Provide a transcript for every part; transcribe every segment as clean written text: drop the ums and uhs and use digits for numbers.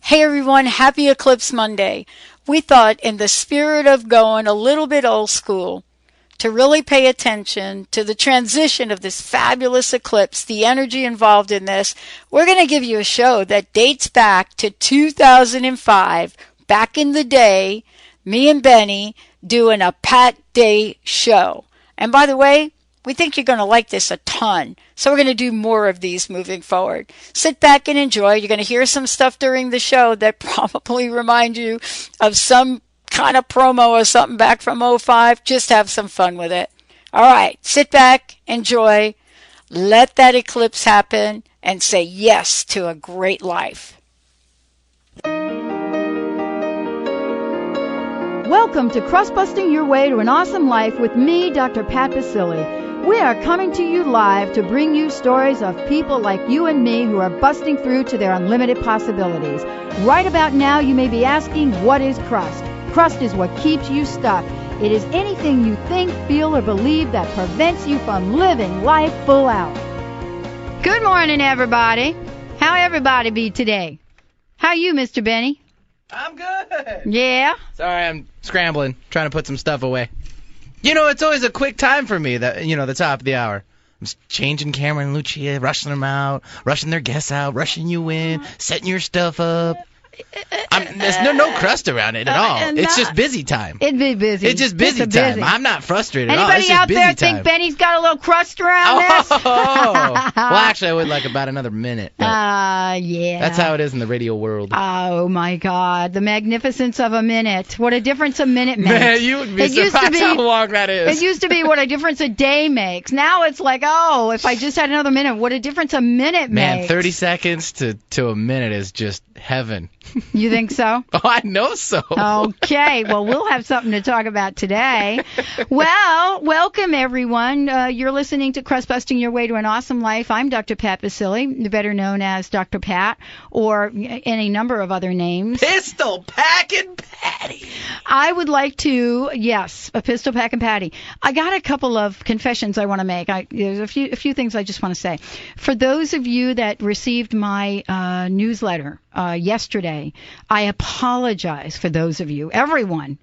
Hey everyone, happy Eclipse Monday. We thought in the spirit of going a little bit old school to really pay attention to the transition of this fabulous eclipse, the energy involved in this, we're going to give you a show that dates back to 2005, back in the day, me and Benny doing a Pat Day show. And by the way, we think you're going to like this a ton. So we're going to do more of these moving forward. Sit back and enjoy. You're going to hear some stuff during the show that probably remind you of some kind of promo or something back from '05. Just have some fun with it. All right. Sit back, enjoy, let that eclipse happen, and say yes to a great life. Welcome to Crust-Busting Your Way to an Awesome Life with me, Dr. Pat Basili. We are coming to you live to bring you stories of people like you and me who are busting through to their unlimited possibilities. Right about now, you may be asking, what is crust? Crust is what keeps you stuck. It is anything you think, feel, or believe that prevents you from living life full out. Good morning, everybody. How everybody be today? How you, Mr. Benny? I'm good. Yeah? Sorry, I'm scrambling, trying to put some stuff away. You know, it's always a quick time for me, the top of the hour. I'm just changing Cameron and Lucia, rushing them out, rushing their guests out, rushing you in, setting your stuff up. There's no crust around it at all. It's just busy time. It'd be busy. It's just busy time. I'm not frustrated at all. Anybody out there think Benny's got a little crust around this? Well, actually, I would like about another minute. Yeah. That's how it is in the radio world. Oh, my God. The magnificence of a minute. What a difference a minute makes. Man, you would be surprised how long that is. It used to be what a difference a day makes. Now it's like, oh, if I just had another minute, what a difference a minute makes. Man, 30 seconds to a minute is just heaven. You think so? Oh, I know so. Okay. Well, we'll have something to talk about today. Well, welcome, everyone. You're listening to Crust Busting Your Way to an Awesome Life. I'm Dr. Pat Basili, better known as Dr. Pat, or any number of other names. Pistol Packin' Patty. I would like to, yes, a Pistol Packin' Patty. I got a couple of confessions I want to make. There's a few things I just want to say. For those of you that received my newsletter yesterday, I apologize for those of you. Everyone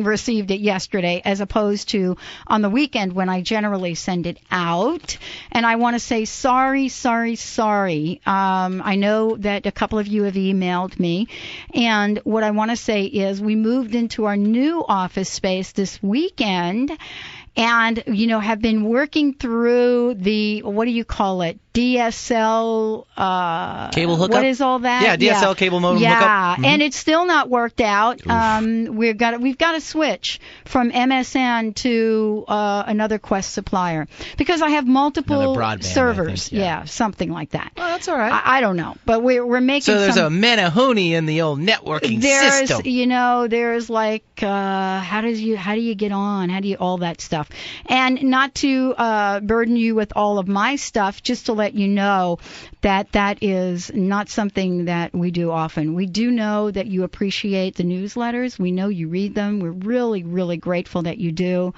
received it yesterday as opposed to on the weekend when I generally send it out. And I want to say sorry. I know that a couple of you have emailed me. And what I want to say is we moved into our new office space this weekend and, have been working through the, what do you call it? DSL cable hookup. What is all that? Yeah, DSL cable modem hookup. Yeah, and it's still not worked out. We've got to switch from MSN to another Quest supplier because I have multiple servers. Yeah, something like that. Oh, that's all right. I don't know, but we're making. So there's a Manahuni in the old networking system. There's like how do you get on? How do you all that stuff? And not to burden you with all of my stuff, just to let you know that is not something that we do often. We do know that you appreciate the newsletters. We know you read them. We're really, really grateful that you do.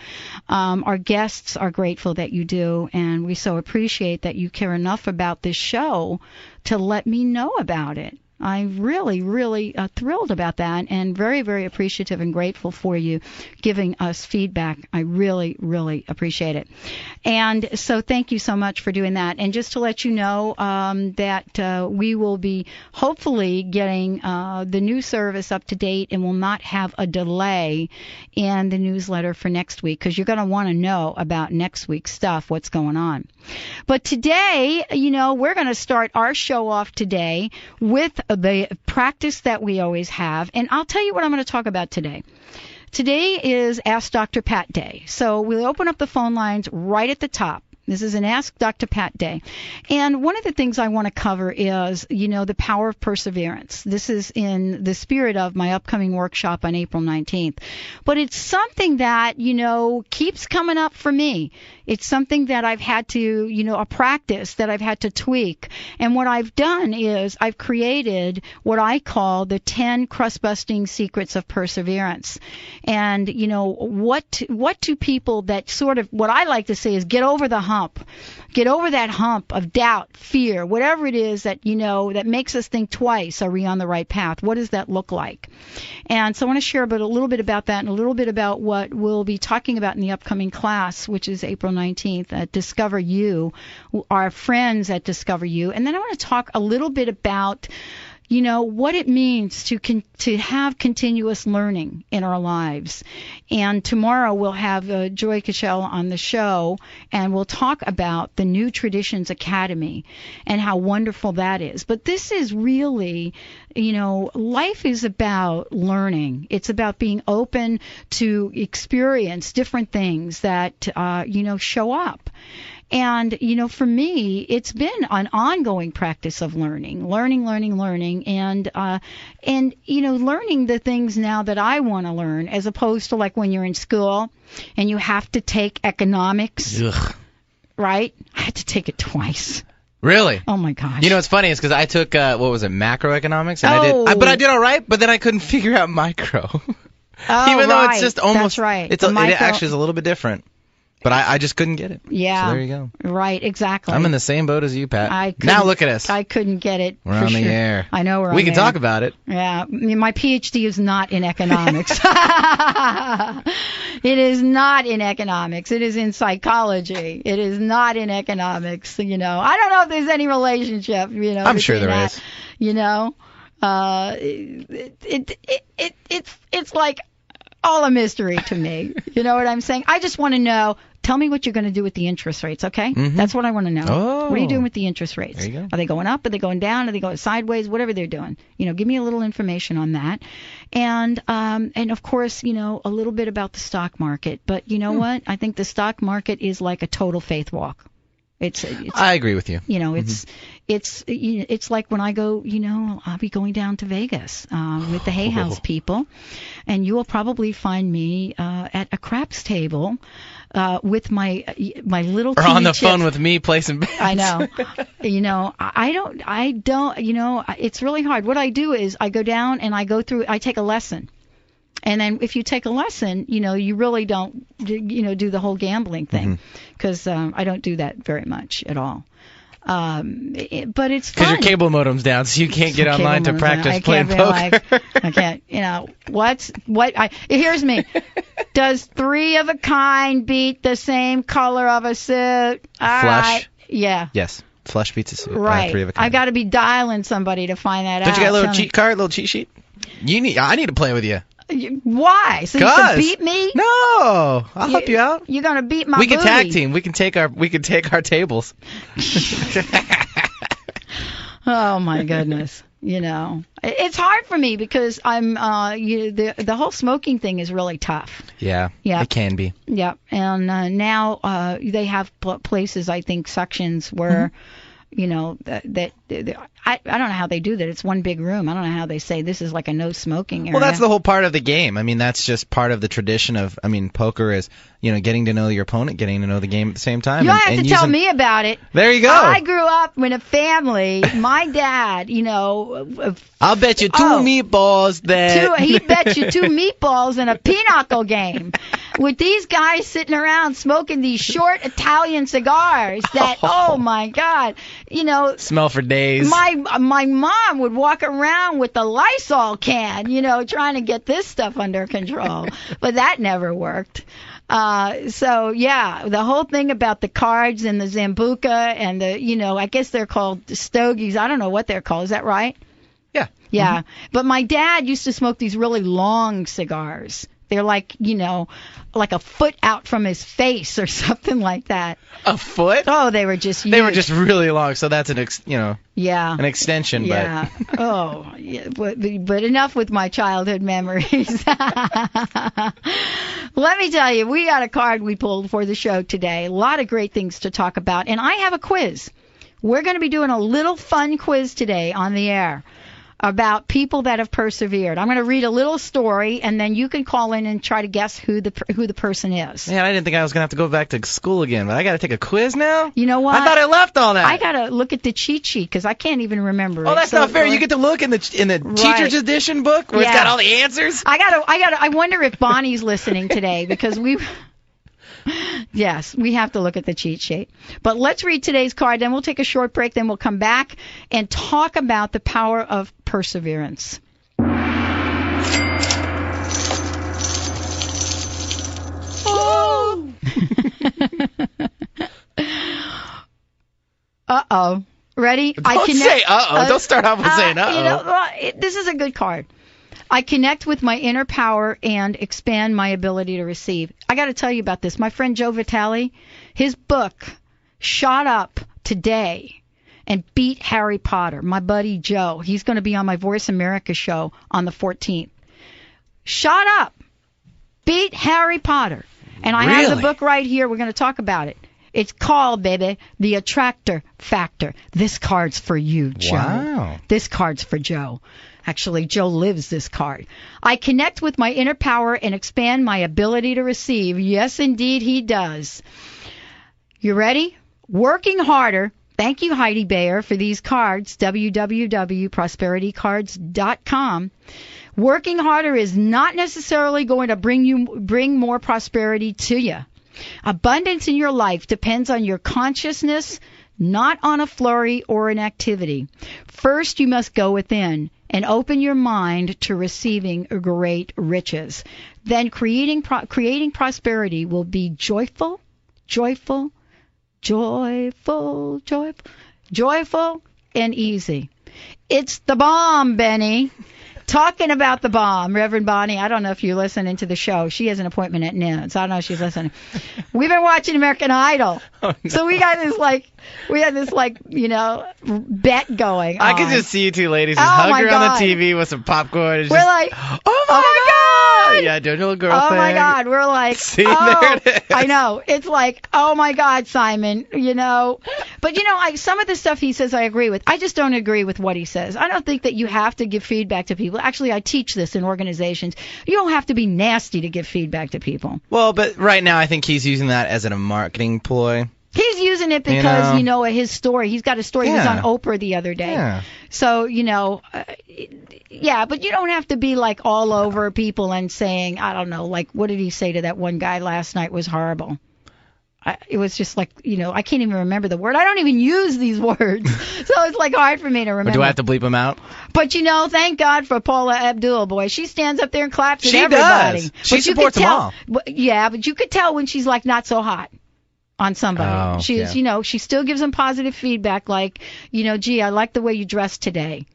Our guests are grateful that you do, and we so appreciate that you care enough about this show to let me know about it. I'm really, really thrilled about that and very, very appreciative and grateful for you giving us feedback. I really, really appreciate it. And so thank you so much for doing that. And just to let you know that we will be hopefully getting the new service up to date and will not have a delay in the newsletter for next week because you're going to want to know about next week's stuff, what's going on. But today, we're going to start our show off today with the practice that we always have. And I'll tell you what I'm going to talk about today. Today is Ask Dr. Pat Day. So we'll open up the phone lines right at the top. This is an Ask Dr. Pat Day. And one of the things I want to cover is, the power of perseverance. This is in the spirit of my upcoming workshop on April 19th. But it's something that, keeps coming up for me. It's something that I've had to, a practice that I've had to tweak. And what I've done is I've created what I call the 10 crust-busting secrets of perseverance. And, what do people that sort of, what I like to say is get over the hump hump. Get over that hump of doubt, fear, whatever it is that, that makes us think twice, are we on the right path? What does that look like? And so I want to share a little bit about that and a little bit about what we'll be talking about in the upcoming class, which is April 19th at Discover You, our friends at Discover You. And then I want to talk a little bit about what it means to have continuous learning in our lives. And tomorrow we'll have Joy Cashel on the show, and we'll talk about the New Traditions Academy and how wonderful that is. But this is really, life is about learning. It's about being open to experience different things that, show up. And, for me, it's been an ongoing practice of learning, and learning the things now that I want to learn, as opposed to like when you're in school and you have to take economics, right? I had to take it twice. Really? Oh my gosh. What's funny is because I took, macroeconomics, and I did all right, but then I couldn't figure out micro. Even though it's just almost, that's right. It actually is a little bit different. But I just couldn't get it. Yeah. So there you go. Right, exactly. I'm in the same boat as you, Pat. Now look at us. I couldn't get it. We're on the air. I know we're on the air. We can talk about it. Yeah. My PhD is not in economics. It is not in economics. It is in psychology. It is not in economics. I don't know if there's any relationship, I'm sure there is. It's like all a mystery to me. You know what I'm saying? I just want to know, tell me what you're going to do with the interest rates, okay? Mm-hmm. That's what I want to know. Oh. What are you doing with the interest rates? There you go. Are they going up? Are they going down? Are they going sideways? Whatever they're doing. Give me a little information on that. And of course, a little bit about the stock market. But you know what? I think the stock market is like a total faith walk. I agree with you. It's like when I go, I'll be going down to Vegas with the Hay House people, and you will probably find me at a craps table with my little or on the chips. phone with me placing bets. I know. I don't. It's really hard. What I do is I go down and I take a lesson. And then if you take a lesson, you really don't, do the whole gambling thing, because I don't do that very much at all. But it's fun. Because your cable modem's down, so you can't get online to practice playing poker. I can't. Here's me. Does 3 of a kind beat the same color of a suit? All Flush. right. Yeah. Yes. Flush beats a suit. Right. 3 of a kind. I got to be dialing somebody to find that out. Don't you got a little cheat card, a little cheat sheet? I need to play with you. Why? So you can beat me? No, I'll help you out. You're gonna beat my We can booty. tag team. We can take our tables. Oh my goodness. It's hard for me because I'm the whole smoking thing is really tough. Yeah. It can be. Yeah. And now they have places, I think, sections where that I don't know how they do that. It's one big room. I don't know how they say this is like a no smoking area. Well, that's the whole part of the game. I mean, that's just part of the tradition of, poker is, getting to know your opponent, getting to know the game at the same time. You don't have to tell me about it. There you go. I grew up in a family. My dad, I'll bet you 2 meatballs that... He bet you 2 meatballs in a pinochle game with these guys sitting around smoking these short Italian cigars that, oh my God, smell for days. My mom would walk around with the Lysol can, trying to get this stuff under control. But that never worked. So, yeah, the whole thing about the cards and the Zambuca and I guess they're called stogies. I don't know what they're called. Is that right? Yeah. Yeah. But my dad used to smoke these really long cigars. They're like, like a foot out from his face or something like that. A foot? Oh, they were just huge. They were just really long, so that's an yeah, an extension. Yeah. But. Oh, yeah. But enough with my childhood memories. Let me tell you, we got a card we pulled for the show today. A lot of great things to talk about, and I have a quiz. We're going to be doing a little fun quiz today on the air about people that have persevered. I'm going to read a little story, and then you can call in and try to guess who the person is. Man, I didn't think I was going to have to go back to school again, but I got to take a quiz now? You know what? I thought I left all that. I got to look at the cheat sheet because I can't even remember it. Oh, that's not fair. You get to look in the teacher's edition book where it's got all the answers? I wonder if Bonnie's listening today because Yes, we have to look at the cheat sheet. But let's read today's card, then we'll take a short break, then we'll come back and talk about the power of perseverance. Oh! Uh-oh. Ready? Don't say uh-oh. Don't start off with saying uh-oh. This is a good card. I connect with my inner power and expand my ability to receive. I got to tell you about this. My friend Joe Vitale, his book shot up today and beat Harry Potter. My buddy Joe, he's going to be on my Voice America show on the 14th. Shot up. Beat Harry Potter. And I have the book right here. We're going to talk about it. It's called, baby, The Attractor Factor. This card's for you, Joe. Wow. This card's for Joe. Actually, Joe lives this card. I connect with my inner power and expand my ability to receive. Yes, indeed, he does. You ready? Working harder. Thank you, Heidi Bayer, for these cards. www.prosperitycards.com. Working harder is not necessarily going to bring more prosperity to you. Abundance in your life depends on your consciousness, not on a flurry or an activity. First, you must go within and open your mind to receiving great riches. Then creating prosperity will be joyful, and easy. It's the bomb, Benny. Talking about the bomb, Reverend Bonnie, I don't know if you're listening to the show. She has an appointment at noon, so I don't know if she's listening. We've been watching American Idol. Oh, no. So we had this bet going on. I could just see you two ladies just hug her on the TV with some popcorn. We're like, oh my God! Yeah, doing a little girl thing. Oh my God, we're like, see, there it is. I know. It's like, oh my God, Simon, But some of the stuff he says I agree with. I just don't agree with what he says. I don't think that you have to give feedback to people. Actually, I teach this in organizations. You don't have to be nasty to give feedback to people. Well, but right now I think he's using that as a marketing ploy. He's using it because, his story. He's got a story. Yeah. He was on Oprah the other day. Yeah. So, but you don't have to be like all over people and saying, I don't know, like what did he say to that one guy last night was horrible. It was just like, I can't even remember the word. I don't even use these words. So it's like hard for me to remember. Or do I have to bleep them out? But, thank God for Paula Abdul, boy. She stands up there and claps at everybody. She does. She supports them all. Yeah, but you could tell when she's like not so hot on somebody. Oh, she's, she still gives them positive feedback like, gee, I like the way you dressed today.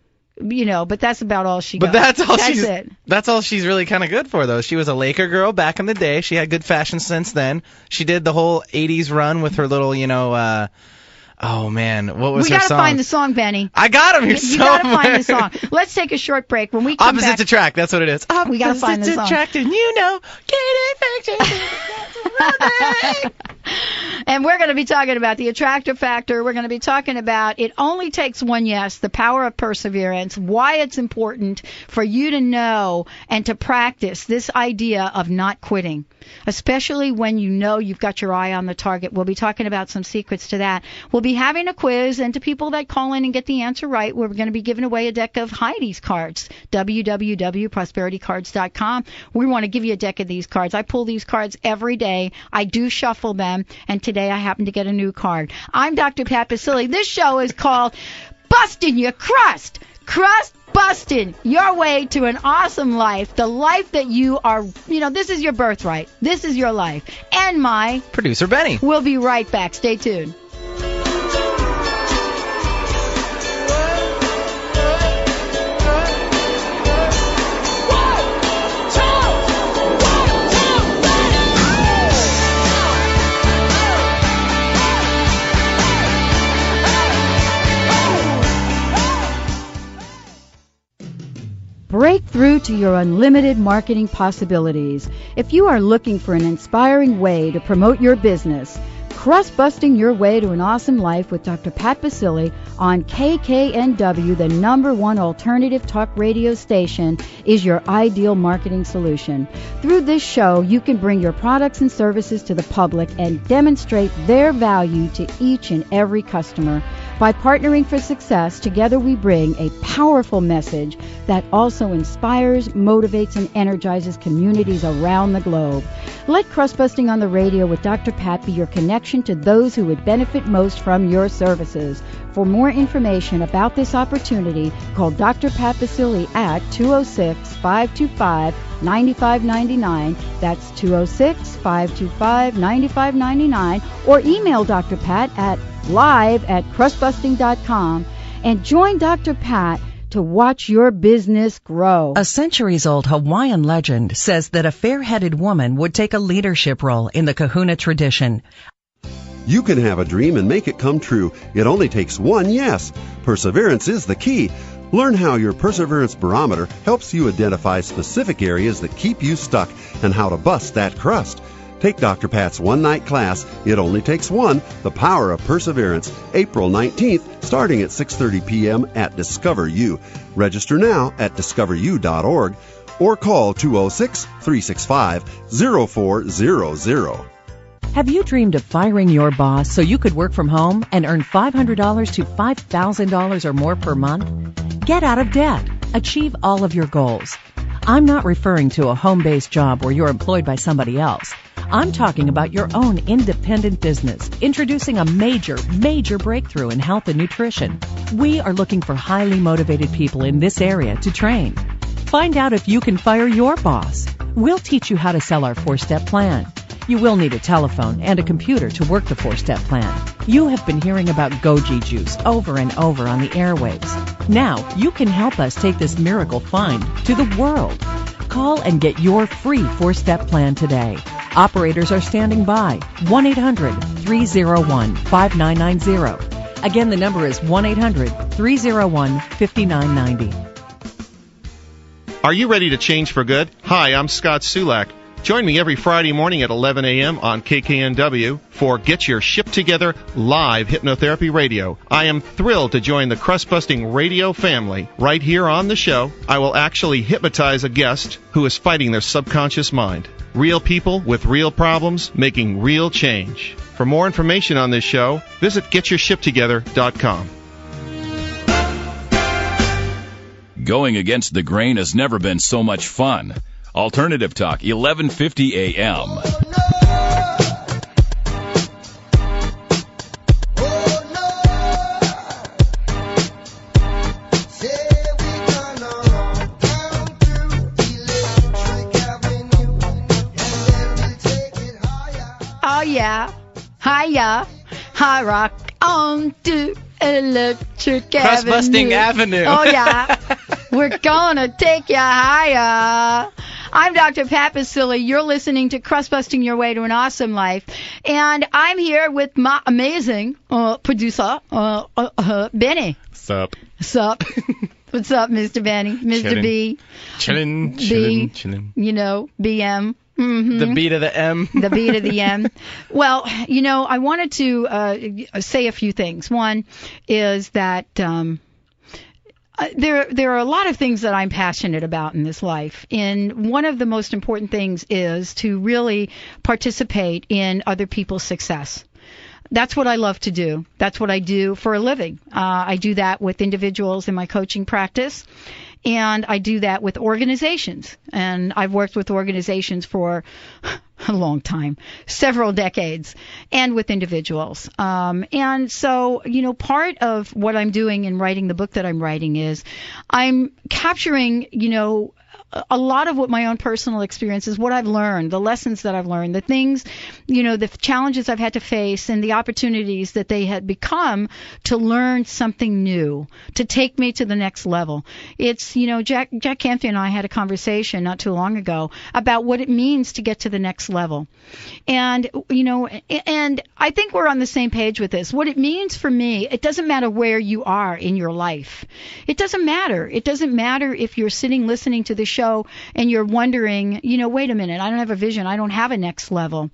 But that's about all she got. But that's all she's really kind of good for, though. She was a Laker girl back in the day. She had good fashion sense then. She did the whole 80s run with her little, oh, man, what was her song? We got to find the song, Benny. I got him here somewhere. You got to find the song. Let's take a short break. When we come back. Opposites attract, that's what it is. We got to find the song. Attract, and get it. And we're going to be talking about the attractor factor. We're going to be talking about it only takes one yes, the power of perseverance, why it's important for you to know and to practice this idea of not quitting, especially when you've got your eye on the target. We'll be talking about some secrets to that. We'll be having a quiz, and to people that call in and get the answer right, we're going to be giving away a deck of Heidi's cards, www.prosperitycards.com. We want to give you a deck of these cards. I pull these cards every day. I do shuffle them, and today I happen to get a new card. I'm Dr. Pat Basile. This show is called Bustin' Your Crust. Crust busting your way to an awesome life, the life that you are, this is your birthright. This is your life. And my producer, Benny. We'll be right back. Stay tuned. Break through to your unlimited marketing possibilities. If you are looking for an inspiring way to promote your business, crust-busting your way to an awesome life with Dr. Pat Basile on KKNW, the #1 alternative talk radio station, is your ideal marketing solution. Through this show, you can bring your products and services to the public and demonstrate their value to each and every customer. By partnering for success, together we bring a powerful message that also inspires, motivates, and energizes communities around the globe. Let Crust Busting on the Radio with Dr. Pat be your connection to those who would benefit most from your services. For more information about this opportunity, call Dr. Pat Basili at 206-525-9599. That's 206-525-9599. Or email Dr. Pat at live@crustbusting.com and join Dr. Pat to watch your business grow. A centuries-old Hawaiian legend says that a fair-headed woman would take a leadership role in the kahuna tradition. You can have a dream and make it come true. It only takes one yes. Perseverance is the key. Learn how your Perseverance Barometer helps you identify specific areas that keep you stuck and how to bust that crust. Take Dr. Pat's one-night class, It Only Takes One, The Power of Perseverance, April 19th, starting at 6:30 p.m. at Discover You. Register now at discoveryou.org or call 206-365-0400. Have you dreamed of firing your boss so you could work from home and earn $500 to $5,000 or more per month? Get out of debt. Achieve all of your goals. I'm not referring to a home-based job where you're employed by somebody else. I'm talking about your own independent business, introducing a major breakthrough in health and nutrition. We are looking for highly motivated people in this area to train. Find out if you can fire your boss. We'll teach you how to sell our 4-step plan. You will need a telephone and a computer to work the 4-step plan. You have been hearing about goji juice over and over on the airwaves. Now, you can help us take this miracle find to the world. Call and get your free 4-step plan today. Operators are standing by. 1-800-301-5990. Again, the number is 1-800-301-5990. Are you ready to change for good? Hi, I'm Scott Sulak. Join me every Friday morning at 11 a.m. on KKNW for Get Your Ship Together live hypnotherapy radio. I am thrilled to join the crust-busting radio family. Right here on the show, I will actually hypnotize a guest who is fighting their subconscious mind. Real people with real problems making real change. For more information on this show, visit getyourshiptogether.com. Going against the grain has never been so much fun. Alternative Talk, 1150 a.m. Oh, yeah. Hiya. High rock on to Electric Crust-busting Avenue. Oh, yeah. We're gonna take you higher. I'm Dr. Pat Basili. You're listening to Crust Busting Your Way to an Awesome Life. And I'm here with my amazing producer, Benny. Sup? Sup? What's up, Mr. Benny? Mr. Chillin'. B. Chillin'. You know, BM. Mm-hmm. The B to the M. The B to the M. Well, you know, I wanted to say a few things. One is that there are a lot of things that I'm passionate about in this life. And one of the most important things is to really participate in other people's success. That's what I love to do. That's what I do for a living. I do that with individuals in my coaching practice. And I do that with organizations. And I've worked with organizations for a long time, several decades, and with individuals. And so, you know, part of what I'm doing in writing the book that I'm writing is I'm capturing, you know, a lot of what my own personal experiences, what I've learned, the lessons that I've learned, the things, you know, the challenges I've had to face and the opportunities that they had become to learn something new, to take me to the next level. It's, you know, Jack Canfield and I had a conversation not too long ago about what it means to get to the next level. And, you know, and I think we're on the same page with this. What it means for me, it doesn't matter where you are in your life. It doesn't matter. It doesn't matter if you're sitting listening to the show and you're wondering, you know, wait a minute, I don't have a vision, I don't have a next level.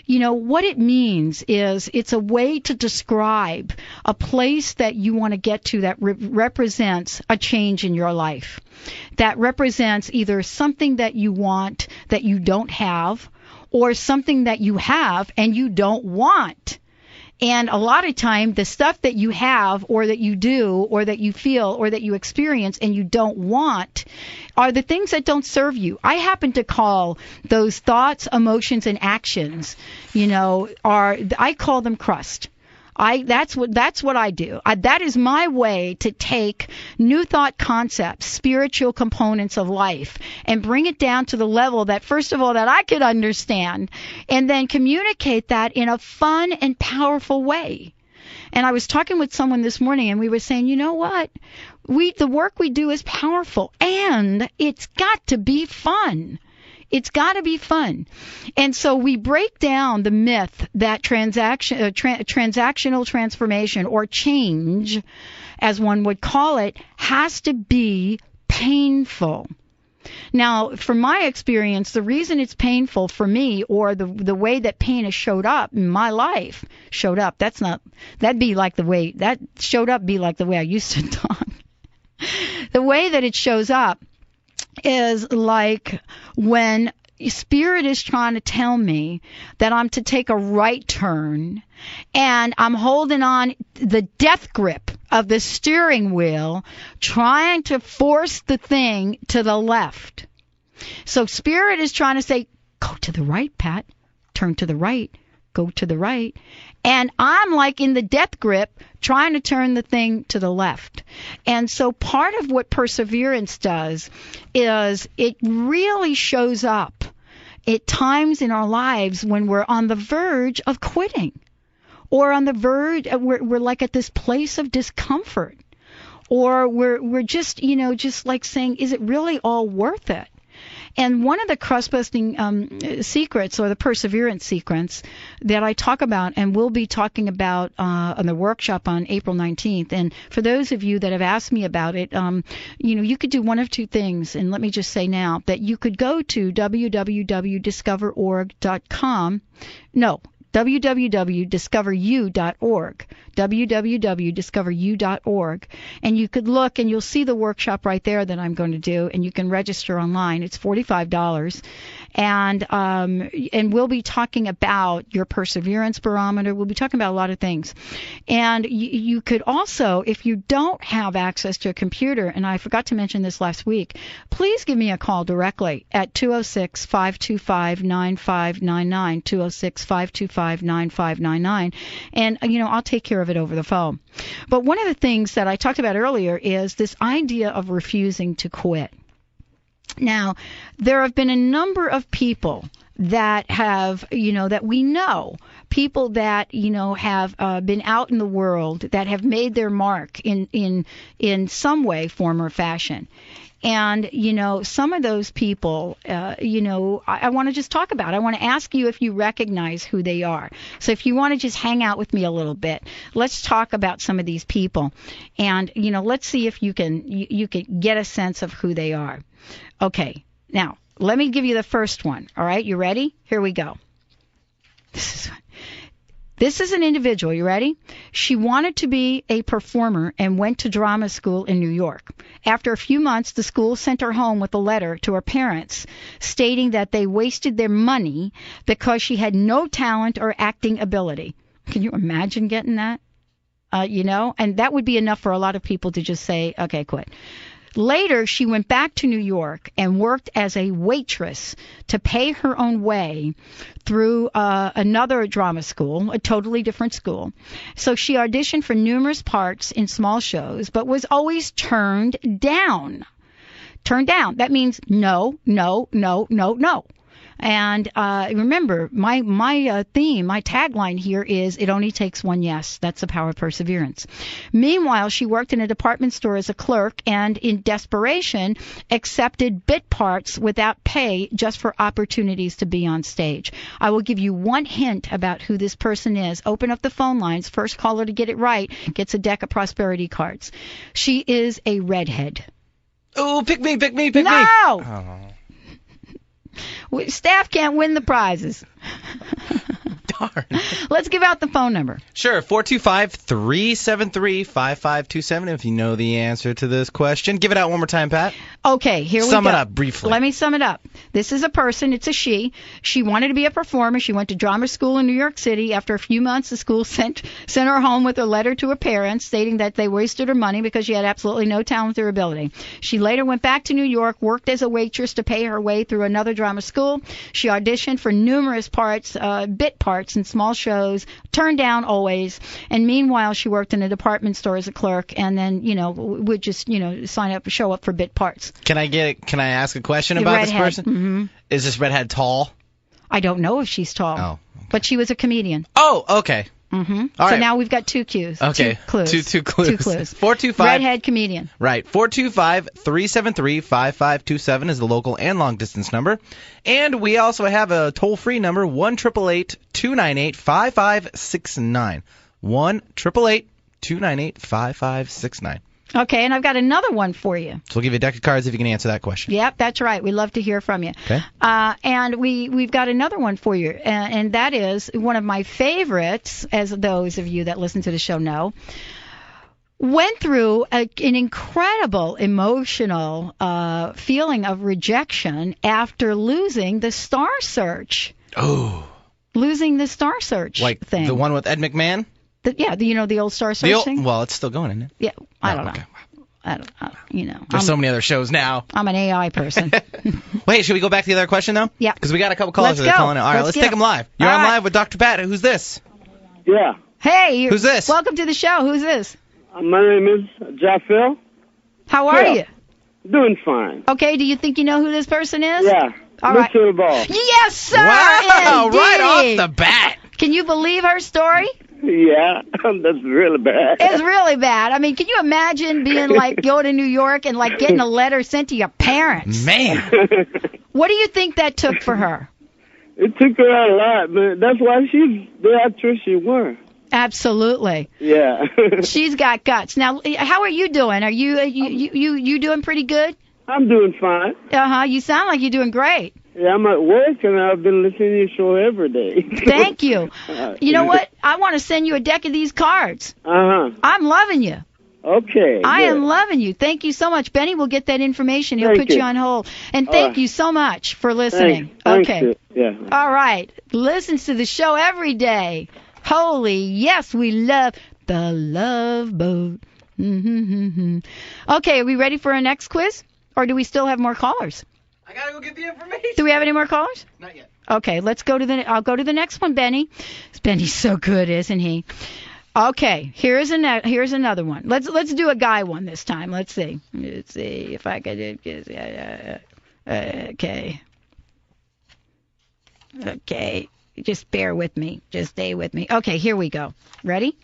You know, what it means is it's a way to describe a place that you want to get to that represents a change in your life, that represents either something that you want that you don't have, or something that you have and you don't want. And a lot of time, the stuff that you have or that you do or that you feel or that you experience and you don't want are the things that don't serve you. I happen to call those thoughts, emotions, and actions, I call them crust. That's what I do. That is my way to take new thought concepts, spiritual components of life, and bring it down to the level that, first of all, that I could understand, and then communicate that in a fun and powerful way. And I was talking with someone this morning, and we were saying, you know what? The work we do is powerful, and it's got to be fun. It's got to be fun. And so we break down the myth that transactional transformation, or change, as one would call it, has to be painful. Now, from my experience, the reason it's painful for me, or the way that pain has showed up in my life, that'd be like the way that showed up be like the way I used to talk. The way that it shows up is like when Spirit is trying to tell me that I'm to take a right turn, and I'm holding on the death grip of the steering wheel, trying to force the thing to the left. So Spirit is trying to say, go to the right, Pat, turn to the right, go to the right. And I'm like in the death grip, trying to turn the thing to the left. And so part of what perseverance does is it really shows up at times in our lives when we're on the verge of quitting, or on the verge, we're like at this place of discomfort, or we're just, just like saying, is it really all worth it? And one of the crust-busting secrets, or the perseverance sequence, that I talk about and will be talking about on the workshop on April 19th. And for those of you that have asked me about it, you could do one of two things. And let me just say now that you could go to www.discoverorg.com. No, www.discoveryou.org, www.discoveryou.org, and you could look and you'll see the workshop right there that I'm going to do, and you can register online. It's $45, and we'll be talking about your perseverance barometer. We'll be talking about a lot of things, and you could also, if you don't have access to a computer, and I forgot to mention this last week, please give me a call directly at 206-525-9599, 206-525-9599, and I'll take care of it over the phone. But one of the things that I talked about earlier is this idea of refusing to quit. Now, there have been a number of people that have, that we know, people that, have been out in the world, that have made their mark in some way, form, or fashion. And, some of those people, I want to just talk about. I want to ask you if you recognize who they are. So if you want to just hang out with me a little bit, let's talk about some of these people. And, let's see if you can get a sense of who they are. Okay. Now, let me give you the first one. All right. You ready? Here we go. This is an individual. You ready? She wanted to be a performer and went to drama school in New York. After a few months, the school sent her home with a letter to her parents stating that they wasted their money because she had no talent or acting ability. Can you imagine getting that? And that would be enough for a lot of people to just say, okay, quit. Later, she went back to New York and worked as a waitress to pay her own way through another drama school, a totally different school. So she auditioned for numerous parts in small shows, but was always turned down. Turned down. That means no, no, no, no, no. And remember, my theme, my tagline here is, it only takes one yes. That's the power of perseverance. Meanwhile, she worked in a department store as a clerk and, in desperation, accepted bit parts without pay just for opportunities to be on stage. I will give you one hint about who this person is. Open up the phone lines. First caller to get it right gets a deck of prosperity cards. She is a redhead. Oh, pick me, pick me, pick me. No! Oh. Staff can't win the prizes. darn. Let's give out the phone number. Sure, 425-373-5527 if you know the answer to this question. Give it out one more time, Pat. Okay, here we go. Sum it up briefly. Let me sum it up. This is a person. It's a she. She wanted to be a performer. She went to drama school in New York City. After a few months, the school sent her home with a letter to her parents stating that they wasted her money because she had absolutely no talent or ability. She later went back to New York, worked as a waitress to pay her way through another drama school. She auditioned for numerous parts, bit parts in small shows, turned down always. And meanwhile, she worked in a department store as a clerk, and then, would just, show up for bit parts. Can I ask a question about this person? Mm-hmm. Is this redhead tall? I don't know if she's tall. Oh. Okay. But she was a comedian. Oh, okay. Mm-hmm. All so right. now we've got two cues. Okay. Two clues. Two clues. 425. Redhead comedian. Right. 425-373-5527 is the local and long distance number. And we also have a toll-free number, 1-888-298-5569. 1-888-298-5569. Okay, and I've got another one for you. So we'll give you a deck of cards if you can answer that question. Yep, that's right. We love to hear from you. Okay. And we've got another one for you, and that is one of my favorites, as those of you that listen to the show know. Went through an incredible emotional feeling of rejection after losing the Star Search. Oh. Losing the Star Search thing. Like the one with Ed McMahon? The old Star Search thing? Well, it's still going, isn't it? Yeah, I don't know. Okay. I don't, There's so many other shows now. I'm an AI person. Wait, should we go back to the other question, though? Yeah. Because we got a couple callers that are calling in. All right, let's take them live. You're on live with Dr. Pat. Who's this? Yeah. Hey. Who's this? Welcome to the show. Who's this? My name is Japhil. How are you? Doing fine. Okay, do you think you know who this person is? Yeah. All right. Mr. Ball. Yes, sir. Wow, indeed. right off the bat. Can you believe her story? Yeah, that's really bad. It's really bad. I mean, can you imagine being going to New York and getting a letter sent to your parents? Man. What do you think that took for her? It took her a lot, man. That's why she's the actress she was. Absolutely. Yeah. She's got guts. Now, how are you doing? Are you doing pretty good? I'm doing fine. You sound like you're doing great. Yeah, I'm at work, and I've been listening to your show every day. Thank you. You know what? I want to send you a deck of these cards. Uh-huh. I'm loving you. Okay. I am loving you. Thank you so much. Benny will get that information. He'll put you on hold. And thank you so much for listening. Thanks. Okay. Yeah. All right. Listens to the show every day. Holy, yes, we love the Love Boat. Okay, are we ready for our next quiz? Or do we still have more callers? I gotta go get the information. Do we have any more callers? Not yet. Okay, I'll go to the next one, Benny. Benny's so good, isn't he? Okay, here's another one. Let's do a guy one this time. Let's see if I could. Okay. Just bear with me. Just stay with me. Okay, here we go. Ready?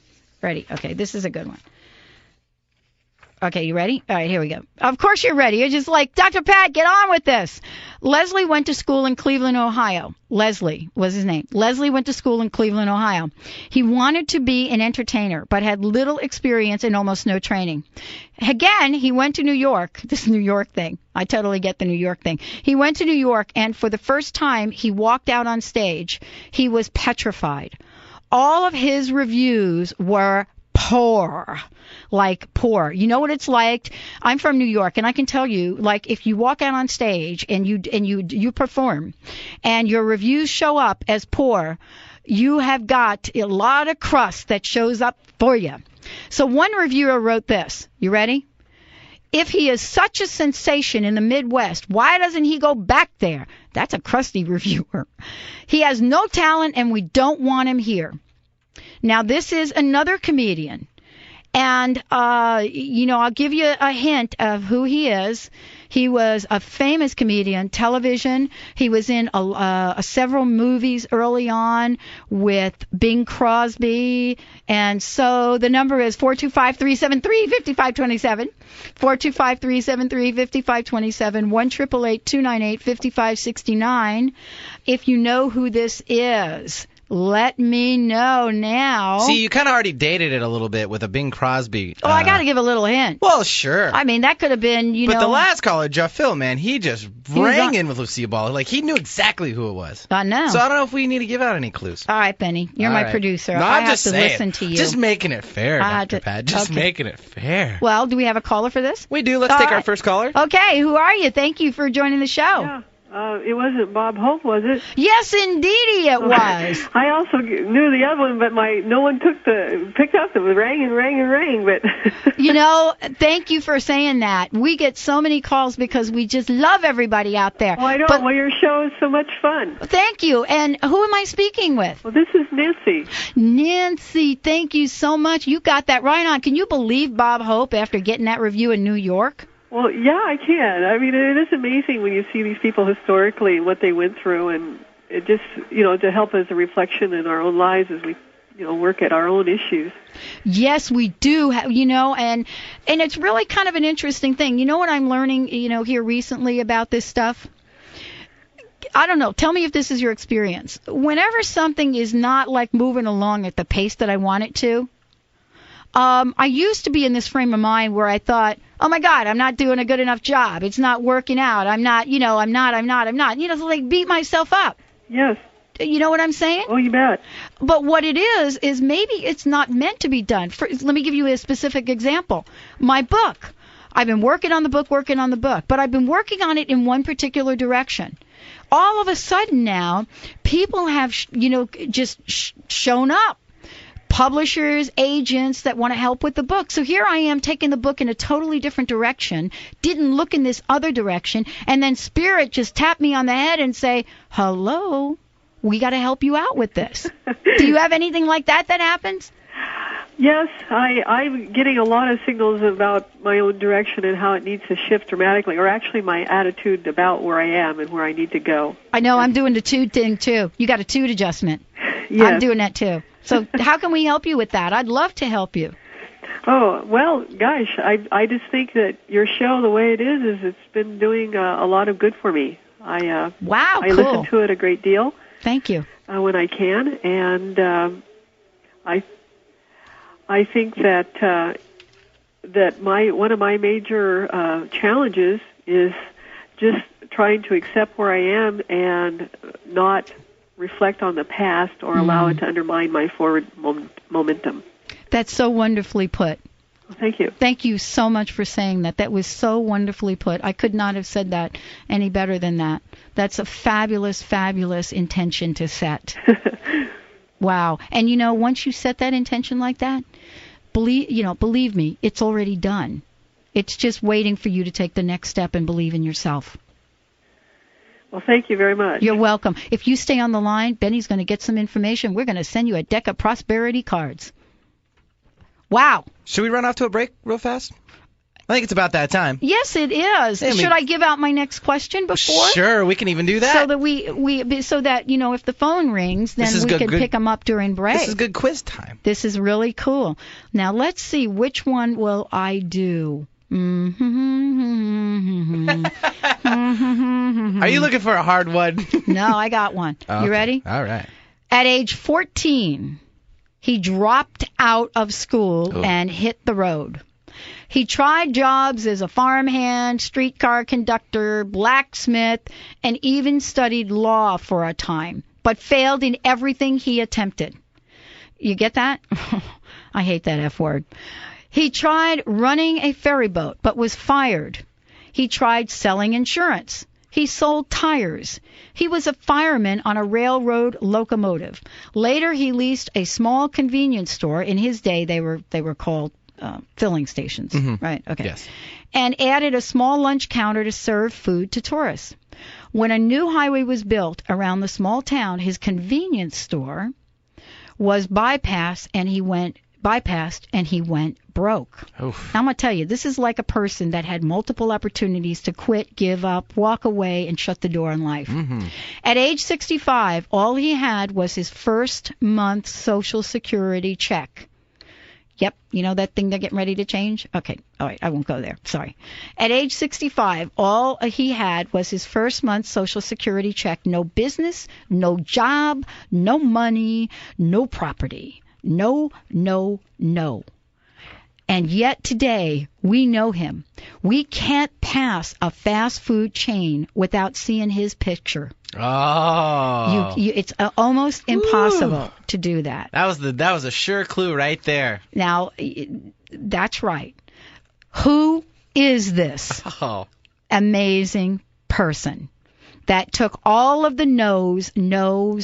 Okay, this is a good one. Okay, you ready? All right, here we go. Of course you're ready. You're just like, Dr. Pat, get on with this. Leslie went to school in Cleveland, Ohio. Leslie was his name. Leslie went to school in Cleveland, Ohio. He wanted to be an entertainer, but had little experience and almost no training. Again, he went to New York. This New York thing. I totally get the New York thing. He went to New York, and for the first time he walked out on stage, he was petrified. All of his reviews were poor. Like poor. You know what it's like? I'm from New York, and I can tell you, like, if you walk out on stage and you perform and your reviews show up as poor, you have got a lot of crust that shows up for you. So one reviewer wrote this. You ready? If he is such a sensation in the Midwest, why doesn't he go back there? That's a crusty reviewer. He has no talent, and we don't want him here. Now, this is another comedian. And, I'll give you a hint of who he is. He was a famous comedian, television. He was in several movies early on with Bing Crosby. And so the number is 425-373-5527. 425-373-5527. 1-888-298-5569. If you know who this is. Let me know now. See, you kind of already dated it a little bit with a Bing Crosby. Oh, I got to give a little hint. Well, sure. I mean, that could have been, But the last caller, Jeff Phil, man, he just was rang on- in with Lucille Ball. Like, he knew exactly who it was. I know. So I don't know if we need to give out any clues. All right, Benny. You're All my right. producer. No, I I'm have just to saying. listen to you. Just making it fair, I had Dr. to- Pat. Just okay. making it fair. Well, do we have a caller for this? We do. Let's All take our right. first caller. Okay, who are you? Thank you for joining the show. Yeah. It wasn't Bob Hope, was it? Yes, indeedy it was. I also knew the other one, but no one picked up. It was rang and rang and rang, but Thank you for saying that. We get so many calls because we just love everybody out there. I know. But Well, your show is so much fun. thank you. And who am I speaking with? Well, this is Nancy. Nancy, thank you so much. You got that right on. Can you believe Bob Hope after getting that review in New York? Well, yeah, I can. I mean, it is amazing when you see these people historically, what they went through, and it just, to help as a reflection in our own lives as we, work at our own issues. Yes, we do. And it's really kind of an interesting thing. You know what I'm learning, here recently about this stuff? I don't know. Tell me if this is your experience. Whenever something is not like moving along at the pace that I want it to, I used to be in this frame of mind where I thought, oh my God, I'm not doing a good enough job. It's not working out. I'm not. So like beat myself up. Yes. You know what I'm saying? Oh, you bet. But what it is maybe it's not meant to be done. Let me give you a specific example. My book. I've been working on the book, but I've been working on it in one particular direction. All of a sudden now, people have, shown up. Publishers, agents that want to help with the book. So here I am taking the book in a totally different direction, didn't look in this other direction, and then Spirit just tapped me on the head and say, hello, we got to help you out with this. Do you have anything like that happens? Yes, I'm getting a lot of signals about my own direction and how it needs to shift dramatically, or actually my attitude about where I am and where I need to go. I know, I'm doing the toot thing too. You got a toot adjustment. Yes. I'm doing that too. So how can we help you with that? I'd love to help you. Oh, well, gosh, I just think that your show, the way it is it's been doing a lot of good for me. Wow, I cool. listen to it a great deal. Thank you. When I can, and I think that one of my major challenges is just trying to accept where I am and not reflect on the past or allow it to undermine my forward momentum. That's so wonderfully put. Well, thank you. Thank you so much for saying that. That was so wonderfully put. I could not have said that any better than that. That's a fabulous, fabulous intention to set. Wow. And once you set that intention like that, believe me, it's already done. It's just waiting for you to take the next step and believe in yourself. Well, thank you very much. You're welcome. If you stay on the line, Benny's going to get some information. We're going to send you a deck of prosperity cards. Wow. Should we run off to a break real fast? I think it's about that time. Yes, it is. Should I give out my next question before? Sure, we can even do that. So that if the phone rings, then we can pick them up during break. This is good quiz time. This is really cool. Now let's see, which one will I do? Are you looking for a hard one? No, I got one. Okay. You ready? All right. At age 14, he dropped out of school and hit the road. He tried jobs as a farmhand, streetcar conductor, blacksmith, and even studied law for a time, but failed in everything he attempted. You get that? I hate that F word. He tried running a ferry boat, but was fired. He tried selling insurance. He sold tires. He was a fireman on a railroad locomotive. Later, he leased a small convenience store. In his day, they were called filling stations, right? Okay. Yes. And added a small lunch counter to serve food to tourists. When a new highway was built around the small town, his convenience store was bypassed, and he went broke. Oof. I'm going to tell you, this is like a person that had multiple opportunities to quit, give up, walk away, and shut the door on life. At age 65, all he had was his first month's Social Security check. Yep, you know that thing they're getting ready to change? Okay, all right, I won't go there. Sorry. At age 65, all he had was his first month's Social Security check. No business, no job, no money, no property. No, no, no. And yet today, we know him. We can't pass a fast food chain without seeing his picture. Oh. It's almost impossible to do that. That was a sure clue right there. Now, that's right. Who is this amazing person that took all of the no's, no,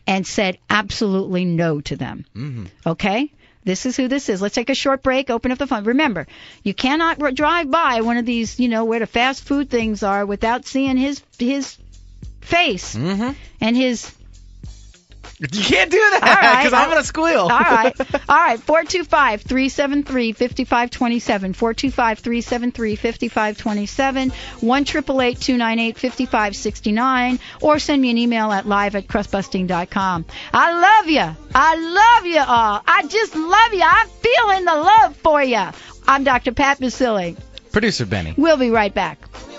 and said absolutely no to them? Mm-hmm. Okay? This is who this is. Let's take a short break, open up the phone. Remember, you cannot drive by one of these, where the fast food things are without seeing his face and his... You can't do that because I'm going to squeal. All right. 425-373-5527. 425-373-5527. 1-888-298-5569. Or send me an email at live@crustbusting.com. I love you. I love you all. I just love you. I'm feeling the love for you. I'm Dr. Pat Basili. Producer Benny. We'll be right back. That's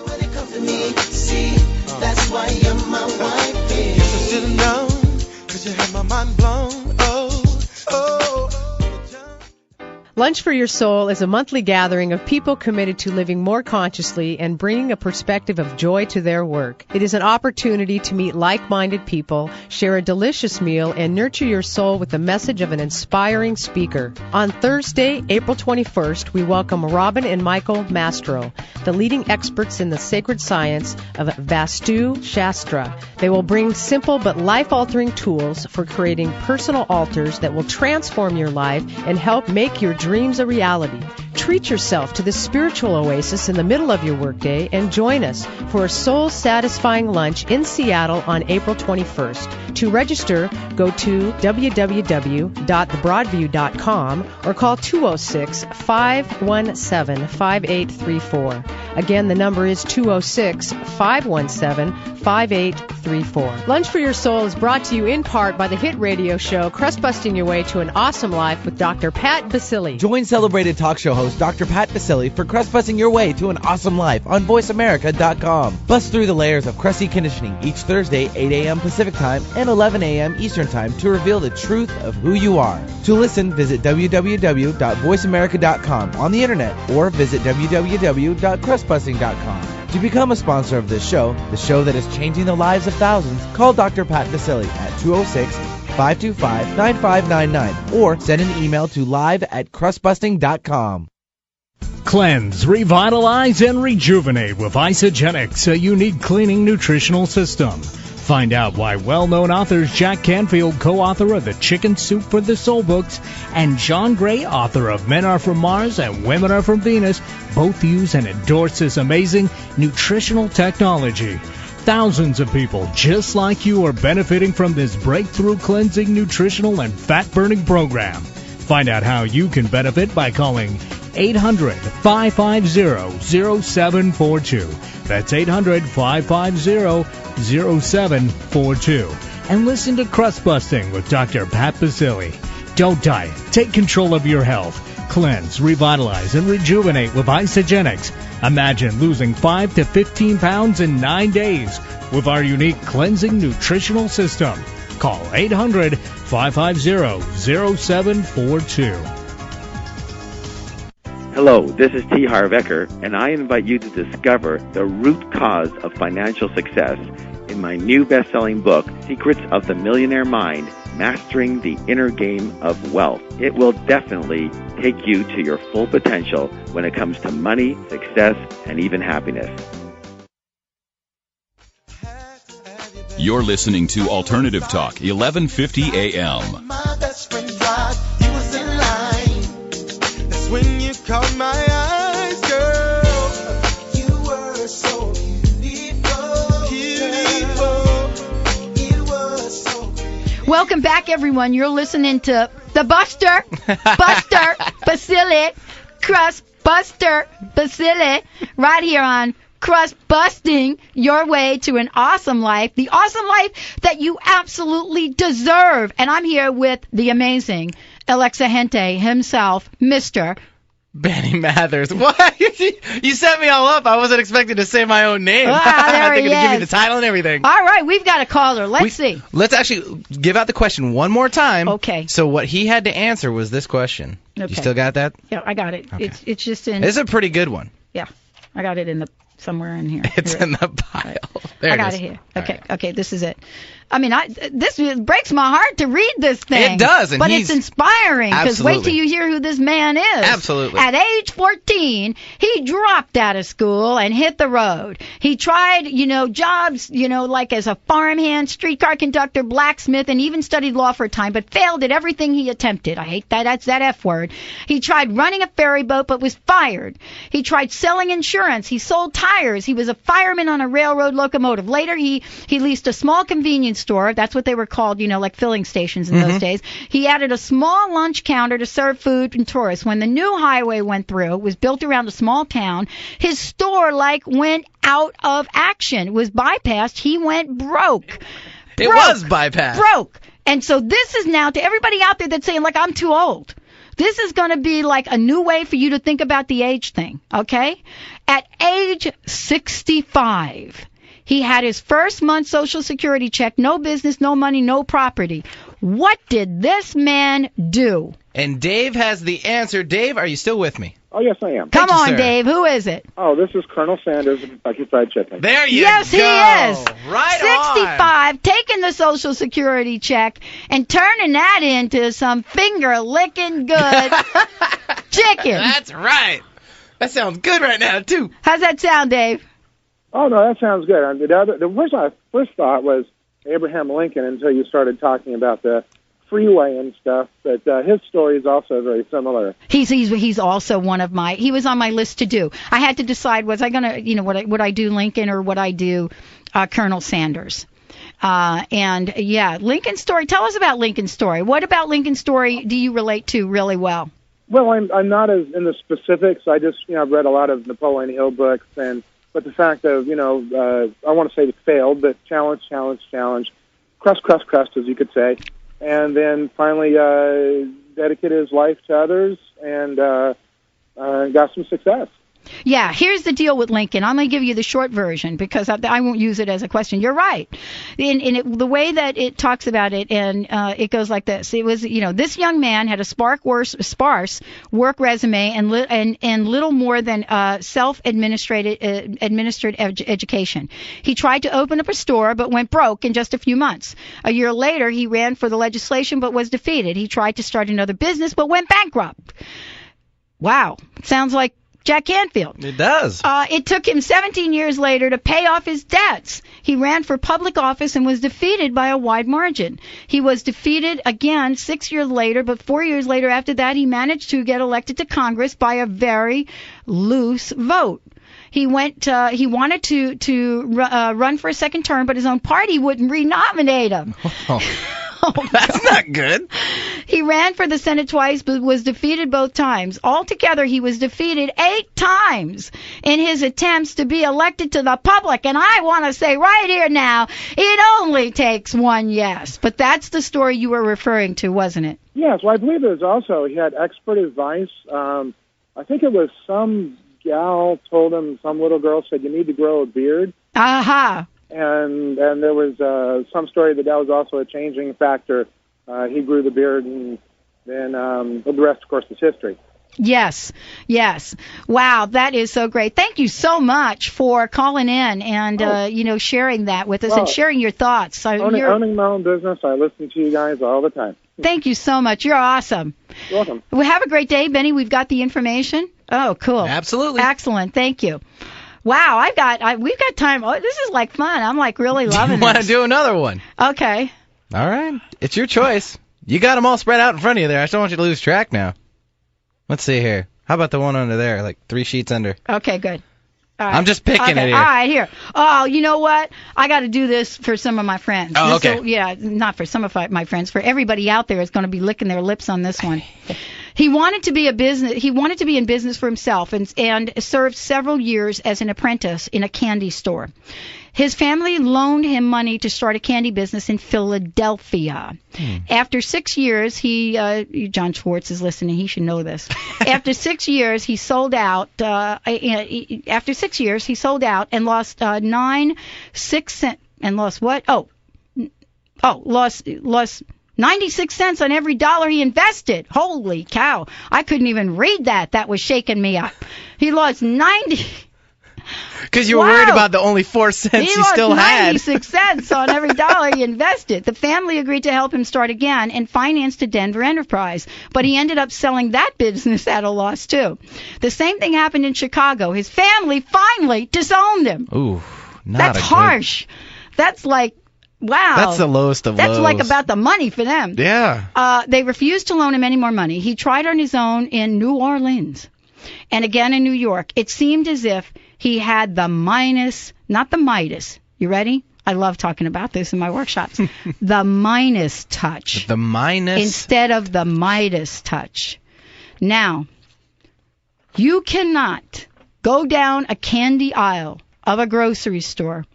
why you're my wife. Yes, I didn't know. You had my mind blown. Lunch for Your Soul is a monthly gathering of people committed to living more consciously and bringing a perspective of joy to their work. It is an opportunity to meet like-minded people, share a delicious meal, and nurture your soul with the message of an inspiring speaker. On Thursday, April 21st, we welcome Robin and Michael Mastro, the leading experts in the sacred science of Vastu Shastra. They will bring simple but life-altering tools for creating personal altars that will transform your life and help make your dreams a reality. Treat yourself to this spiritual oasis in the middle of your workday and join us for a soul-satisfying lunch in Seattle on April 21st. To register, go to www.thebroadview.com or call 206-517-5834. Again, the number is 206-517-5834. Lunch for Your Soul is brought to you in part by the hit radio show Crust Busting Your Way to an Awesome Life with Dr. Pat Basili. Join celebrated talk show host Dr. Pat Basili for Crust Busting Your Way to an Awesome Life on VoiceAmerica.com. Bust through the layers of crusty conditioning each Thursday, 8 a.m. Pacific Time and 11 a.m. Eastern Time to reveal the truth of who you are. To listen, visit www.voiceamerica.com on the internet or visit www.crustbusting.com. To become a sponsor of this show, the show that is changing the lives of thousands, call Dr. Pat Basili at 206-525-9599 or send an email to live@crustbusting.com. Cleanse, revitalize, and rejuvenate with Isogenics, a unique cleaning nutritional system. Find out why well-known authors Jack Canfield, co-author of The Chicken Soup for the Soul books, and John Gray, author of Men Are From Mars and Women Are From Venus, both use and endorse this amazing nutritional technology. Thousands of people just like you are benefiting from this breakthrough cleansing, nutritional, and fat-burning program. Find out how you can benefit by calling 800-550-0742. That's 800-550-0742. And listen to Crust Busting with Dr. Pat Basili. Don't diet. Take control of your health. Cleanse, revitalize, and rejuvenate with Isogenics. Imagine losing 5 to 15 pounds in 9 days with our unique cleansing nutritional system. Call 800-550-0742. Hello, this is T. Harv Eker, and I invite you to discover the root cause of financial success in my new best-selling book, Secrets of the Millionaire Mind, Mastering the Inner Game of Wealth. It will definitely take you to your full potential when it comes to money, success, and even happiness. You're listening to Alternative Talk, 1150 AM. My best friend died, he was in line. That's when you caught my eyes, girl. You were so beautiful. It was so beautiful. Welcome back, everyone. You're listening to the Buster Basili, Crust Buster Basili, right here on crust busting your way to an awesome life, the awesome life that you absolutely deserve. And I'm here with the amazing Alexa Gente himself, Mr. Benny Mathers. What? You set me all up. I wasn't expecting to say my own name. There I think he to give me is. the title and everything. All right, we've got a caller. Let's see. Let's actually give out the question one more time. Okay. So what he had to answer was this question. Okay. You still got that? Yeah, I got it. Okay. It's just in. It's a pretty good one. Yeah, I got it in the somewhere in here. It's Here. in the pile. There I it got is. it here. All Okay, right. okay, this is it. I mean, this breaks my heart to read this thing. It does, and but he's- it's inspiring because wait Absolutely. till you hear who this man is. Absolutely. At age 14, he dropped out of school and hit the road. He tried, jobs, like as a farmhand, streetcar conductor, blacksmith, and even studied law for a time, but failed at everything he attempted. I hate that. That's that F word. He tried running a ferry boat, but was fired. He tried selling insurance. He sold tires. He was a fireman on a railroad locomotive. Later, he leased a small convenience store. That's what they were called, like filling stations in those days. He added a small lunch counter to serve food and tourists. When the new highway went through, it was built around a small town. His store went out of action. It was bypassed. He went broke. It was bypassed. Broke. And so this is now to everybody out there that's saying, I'm too old. This is going to be like a new way for you to think about the age thing, okay? At age 65, he had his first month Social Security check, no business, no money, no property. What did this man do? And Dave has the answer. Dave, are you still with me? Oh, yes, I am. Come Thank you, on, sir. Dave. Who is it? Oh, this is Colonel Sanders of Kentucky Fried Chicken. There you Yes, go. he is. Right 65, taking the Social Security check and turning that into some finger-licking good chicken. That's right. That sounds good right now, too. How's that sound, Dave? Oh, no, that sounds good. The first thought was Abraham Lincoln until you started talking about the freeway and stuff, but his story is also very similar. He's also one of my. He was on my list to do. I had to decide, was I gonna, would I do Lincoln or would I do Colonel Sanders? And yeah, Lincoln's story. Tell us about Lincoln's story. What about Lincoln's story do you relate to really well? Well, I'm not as in the specifics. I just I've read a lot of Napoleon Hill books, but the fact of I want to say it failed, but challenge, crust, as you could say. And then finally dedicated his life to others and got some success. Yeah, here's the deal with Lincoln. I'm going to give you the short version because I won't use it as a question. You're right. The way that it talks about it, and it goes like this. It was, this young man had a sparse work resume and little more than self-administered education. He tried to open up a store but went broke in just a few months. A year later, he ran for the legislation but was defeated. He tried to start another business but went bankrupt. Wow. Sounds like Jack Canfield. It does. It took him 17 years later to pay off his debts. He ran for public office and was defeated by a wide margin. He was defeated again 6 years later, but 4 years later after that, he managed to get elected to Congress by a very loose vote. He wanted to run for a second term, but his own party wouldn't renominate him. Oh, that's not good. He ran for the Senate twice, but was defeated both times. Altogether, he was defeated 8 times in his attempts to be elected to the public. And I want to say right here now, it only takes one yes. But that's the story you were referring to, wasn't it? Yes, well, I believe there's also, he had expert advice. I think it was some gal told him, some little girl said, you need to grow a beard. Aha. And there was some story that was also a changing factor. He grew the beard, and then the rest, of course, is history. Yes. Wow, that is so great. Thank you so much for calling in and sharing that with us and sharing your thoughts. Owning my own business, I listen to you guys all the time. Thank you so much. You're awesome. You're welcome. Well, have a great day, Benny. We've got the information. Oh, cool. Absolutely. Excellent. Thank you. Wow, we've got time. Oh, this is like fun. I'm like really loving Want to this. do another one? Okay. All right. It's your choice. You got them all spread out in front of you there. I just don't want you to lose track now. Let's see here. How about the one under there, like 3 sheets under? Okay, good. All right. I'm just picking it here. All right, here. Oh, you know what? I got to do this for some of my friends. Oh, okay. Yeah, not for some of my friends. For everybody out there is going to be licking their lips on this one. He wanted to be in business for himself and served several years as an apprentice in a candy store. His family loaned him money to start a candy business in Philadelphia. After 6 years, John Schwartz is listening. He should know this. After 6 years, he sold out. After 6 years, he sold out and lost 96 cents. And lost what? Lost 96 cents on every dollar he invested. Holy cow! I couldn't even read that. That was shaking me up. He lost 90. Because you were worried about the only 4 cents he still had. 96 cents on every dollar he invested. The family agreed to help him start again and financed a Denver enterprise. But he ended up selling that business at a loss, too. The same thing happened in Chicago. His family finally disowned him. Ooh, That's harsh. That's like, wow. That's the lowest of lows. That's like about the money for them. Yeah. They refused to loan him any more money. He tried on his own in New Orleans and again in New York. It seemed as if he had the not the Midas. You ready? I love talking about this in my workshops. The Midas touch. The Midas? Instead of the Midas touch. Now, you cannot go down a candy aisle of a grocery store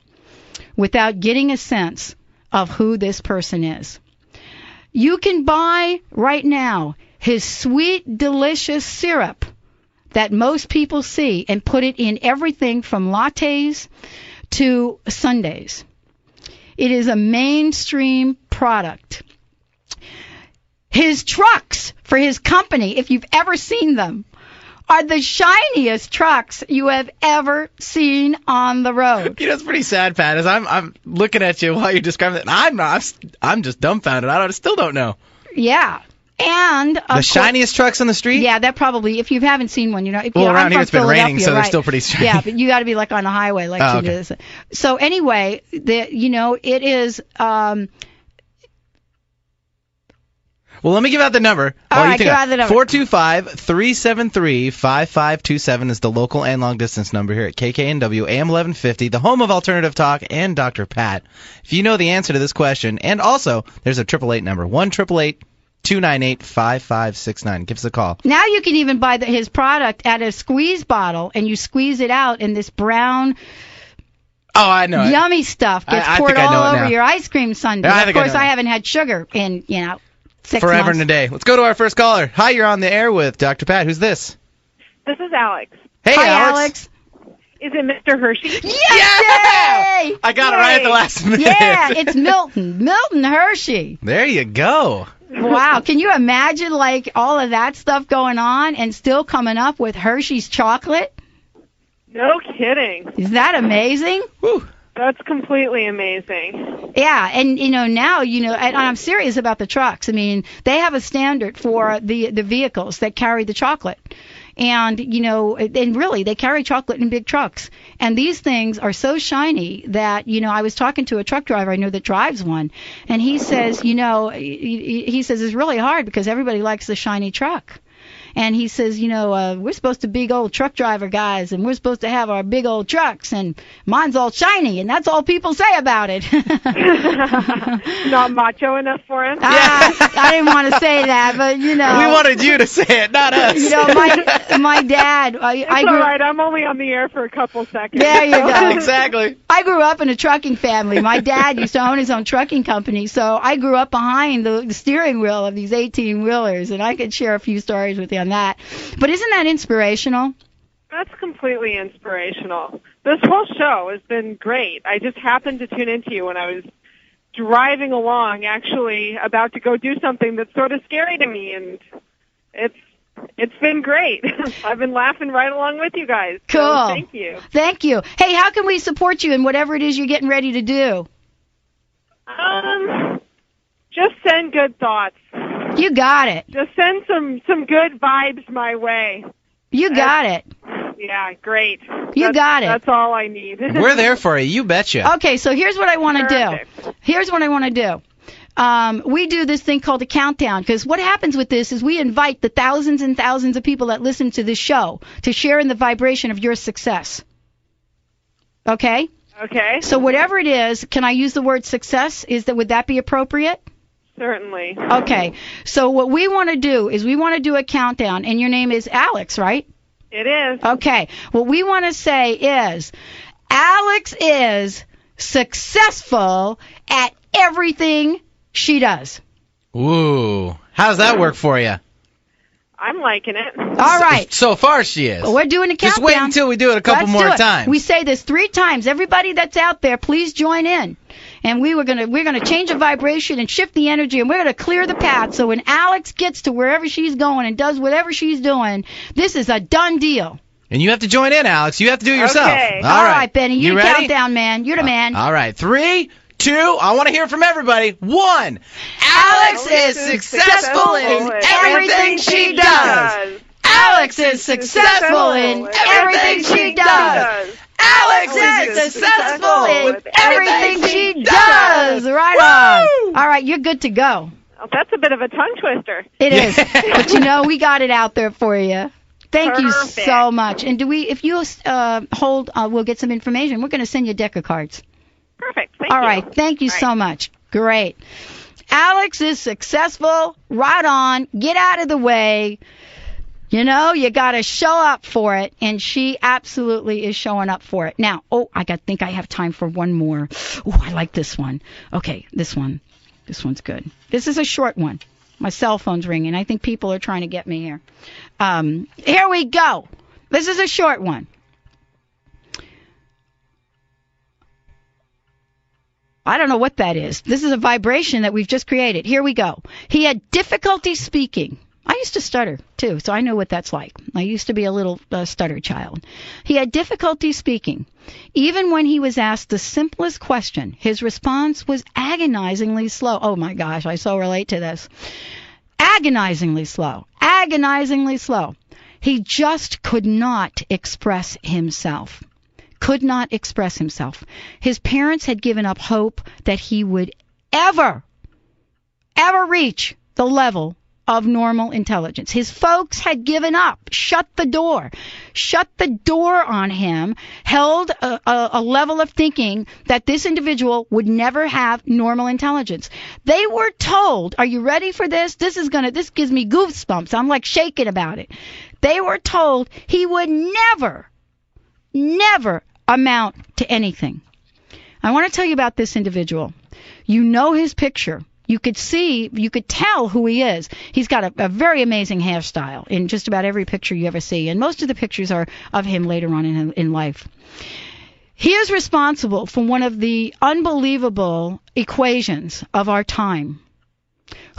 without getting a sense of who this person is. You can buy right now his sweet, delicious syrup that most people see and put it in everything from lattes to sundaes. It is a mainstream product. His trucks for his company, if you've ever seen them, are the shiniest trucks you have ever seen on the road. You know, it's pretty sad, Pat, as I'm looking at you while you're describing it. I'm just dumbfounded. I still don't know. Yeah. And the shiniest trucks on the street? Yeah, that probably, if you haven't seen one, around here it's been raining, so they're still pretty shiny. Yeah, but you got to be like on a highway like you do. So anyway, it is. Well, let me give out the number. All right, give out the number. 425-373-5527 is the local and long distance number here at KKNW AM 1150, the home of alternative talk and Dr. Pat. If you know the answer to this question, and also there's a 888 number, 1-888-298-5569. Give us a call. Now you can even buy his product at a squeeze bottle, and you squeeze it out in this brown. Oh, I know. Yummy stuff gets poured all over your ice cream sundae. Of course, I haven't had sugar in 6 forever months. and a day. Let's go to our first caller. Hi, you're on the air with Dr. Pat. Who's this? This is Alex. Hey, Hi, Alex. Is it Mr. Hershey? Yes! Yeah! I got it right at the last minute. Yeah, it's Milton. Milton Hershey. There you go. Wow. Can you imagine, all of that stuff going on and still coming up with Hershey's chocolate? No kidding. Is that amazing? Whew. That's completely amazing. Yeah, and now, and I'm serious about the trucks. I mean, they have a standard for the vehicles that carry the chocolate. And, and really, they carry chocolate in big trucks. And these things are so shiny that, I was talking to a truck driver I know that drives one. And he says, he says it's really hard because everybody likes the shiny truck. And he says, we're supposed to be big old truck driver guys, and we're supposed to have our big old trucks, and mine's all shiny, and that's all people say about it. Not macho enough for him? I didn't want to say that, but, We wanted you to say it, not us. My dad... It's all right. I'm only on the air for a couple seconds. There you go. Exactly. I grew up in a trucking family. My dad used to own his own trucking company, so I grew up behind the steering wheel of these 18-wheelers, and I could share a few stories with you on that. But isn't that inspirational? That's completely inspirational. This whole show has been great. I just happened to tune into you when I was driving along, actually about to go do something that's sort of scary to me, and it's been great. I've been laughing right along with you guys. Cool. So thank you. Thank you. Hey, how can we support you in whatever it is you're getting ready to do? Just send good thoughts. You got it. Just send some good vibes my way. You got it. Yeah, great. You got it. That's all I need. We're there for you. You betcha. Okay, so here's what I want to do. We do this thing called a countdown, because what happens with this is we invite the thousands and thousands of people that listen to this show to share in the vibration of your success. Okay? Okay. So whatever it is, can I use the word success? Would that be appropriate? Certainly. Okay. So what we want to do is we want to do a countdown, and your name is Alex, right? It is. Okay. What we want to say is Alex is successful at everything she does. Ooh. How's that work for you? I'm liking it. All right. So far she is. Well, we're doing a countdown. Just wait until we do it a couple Let's more do it. times. We say this 3 times. Everybody that's out there, please join in. And we're gonna change the vibration and shift the energy, and we're gonna clear the path. So when Alex gets to wherever she's going and does whatever she's doing, this is a done deal. And you have to join in, Alex. You have to do it yourself. Okay. All right, Benny. You ready? countdown, man. You're the man. All right. 3, 2. I want to hear from everybody. 1. Alex is successful in everything she does. Alex is successful in everything she does. Alex is successful in everything she does. Right on. All right, you're good to go. Oh, that's a bit of a tongue twister. It is. But we got it out there for you. Thank you Perfect. so much. And if you hold, we'll get some information. We're going to send you a deck of cards. Perfect. Thank All you. right. Thank you so much. Great. Alex is successful. Right on. Get out of the way. You got to show up for it, and she absolutely is showing up for it. Now, think I have time for one more. Oh, I like this one. Okay, this one. This one's good. This is a short one. My cell phone's ringing. I think people are trying to get me here. Here we go. This is a short one. I don't know what that is. This is a vibration that we've just created. Here we go. He had difficulty speaking. I used to stutter, too, so I know what that's like. I used to be a little stutter child. He had difficulty speaking. Even when he was asked the simplest question, his response was agonizingly slow. Oh, my gosh, I so relate to this. Agonizingly slow. Agonizingly slow. He just could not express himself. Could not express himself. His parents had given up hope that he would ever reach the level of normal intelligence. His folks had given up, shut the door on him, held a level of thinking that this individual would never have normal intelligence. They were told, are you ready for this? This gives me goosebumps. I'm like shaking about it. They were told he would never amount to anything. I want to tell you about this individual. You know his picture. You could tell who he is. He's got a very amazing hairstyle in just about every picture you ever see, and most of the pictures are of him later on in life. He is responsible for one of the unbelievable equations of our time.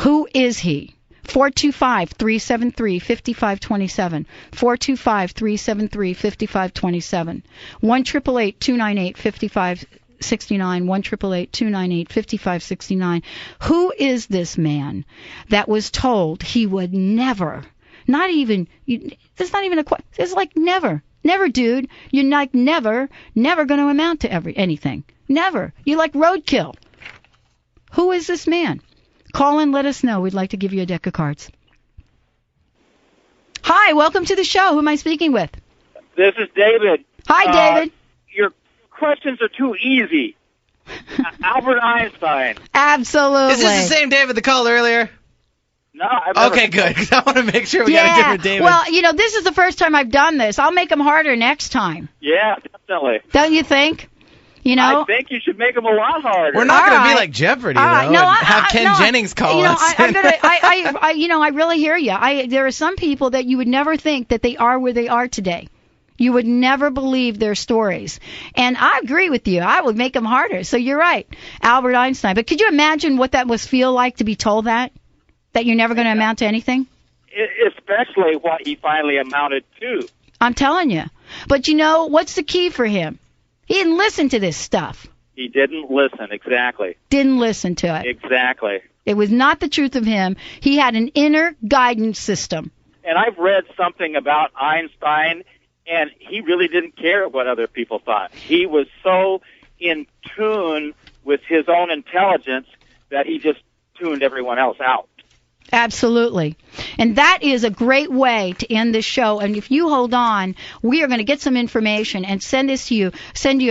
Who is he? 425-373-5527. 425-373-5527. 1-888-298-5569. 1-888-298-5569. Who is this man that was told he would never, it's not even a question, it's like never, dude, you're like never going to amount to anything. Never. You're like roadkill. Who is this man? Call in, let us know. We'd like to give you a deck of cards. Hi, welcome to the show. Who am I speaking with? This is David. Hi, David. Your questions are too easy. Albert Einstein. Absolutely. Is this the same David that called earlier? No, I've never... Okay, good, because I want to make sure we got a different David. Well, this is the first time I've done this. I'll make them harder next time. Yeah, definitely. Don't you think? I think you should make them a lot harder. We're not going to be like Jeopardy, though, and have Ken Jennings call us. I really hear you. There are some people that you would never think that they are where they are today. You would never believe their stories. And I agree with you. I would make them harder. So you're right, Albert Einstein. But could you imagine what that must feel like to be told that you're never going to amount to anything? Especially what he finally amounted to. I'm telling you. But what's the key for him? He didn't listen to this stuff. He didn't listen, exactly. Didn't listen to it. Exactly. It was not the truth of him. He had an inner guidance system. And I've read something about Einstein, and he really didn't care what other people thought. He was so in tune with his own intelligence that he just tuned everyone else out. Absolutely. And that is a great way to end this show. And if you hold on, we are going to get some information and send you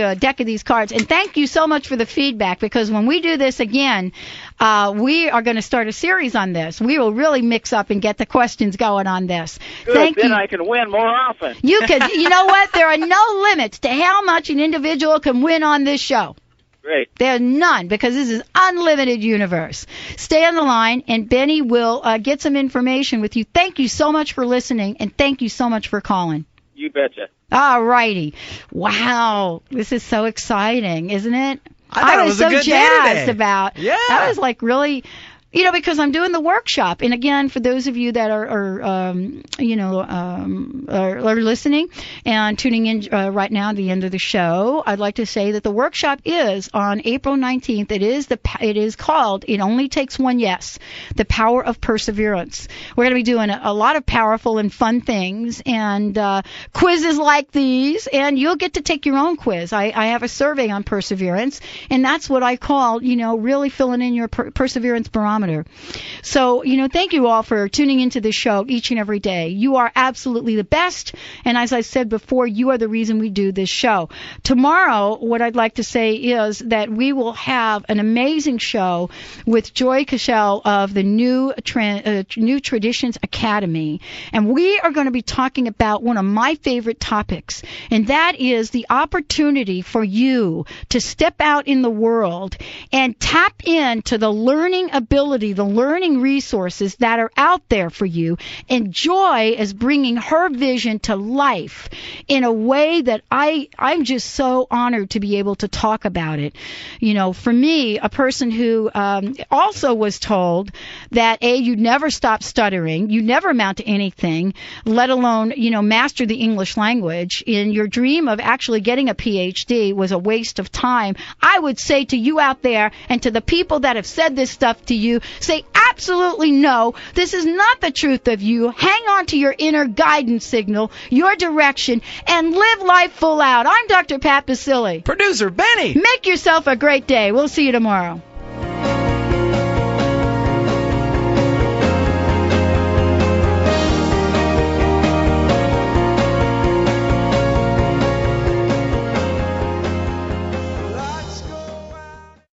a deck of these cards. And thank you so much for the feedback, because when we do this again, we are going to start a series on this. We will really mix up and get the questions going on this. Good, Thank then you. I can win more often. You know what? There are no limits to how much an individual can win on this show. Great. There's none, because this is unlimited universe. Stay on the line, and Benny will get some information with you. Thank you so much for listening, and thank you so much for calling. You betcha. All righty. Wow. This is so exciting, isn't it? I thought it was so a good day jazzed today. about. Yeah. I was like really, because I'm doing the workshop. And again, for those of you that are listening and tuning in right now at the end of the show, I'd like to say that the workshop is on April 19th. It is called "It Only Takes One Yes: The Power of Perseverance." We're going to be doing a lot of powerful and fun things and quizzes like these, and you'll get to take your own quiz. I have a survey on perseverance, and that's what I call, really filling in your perseverance barometer. So, thank you all for tuning into this show each and every day. You are absolutely the best. And as I said before, you are the reason we do this show. Tomorrow, what I'd like to say is that we will have an amazing show with Joy Cashel of the New Traditions Academy. And we are going to be talking about one of my favorite topics, and that is the opportunity for you to step out in the world and tap into the learning ability, the learning resources that are out there for you. And Joy is bringing her vision to life in a way that I'm just so honored to be able to talk about it. For me, a person who also was told that, you never stop stuttering, you never amount to anything, let alone, master the English language, and your dream of actually getting a PhD was a waste of time. I would say to you out there, and to the people that have said this stuff to you, say absolutely no. This is not the truth of you. Hang on to your inner guidance signal, your direction, and live life full out. I'm Dr. Pat Basile. Producer Benny. Make yourself a great day. We'll see you tomorrow.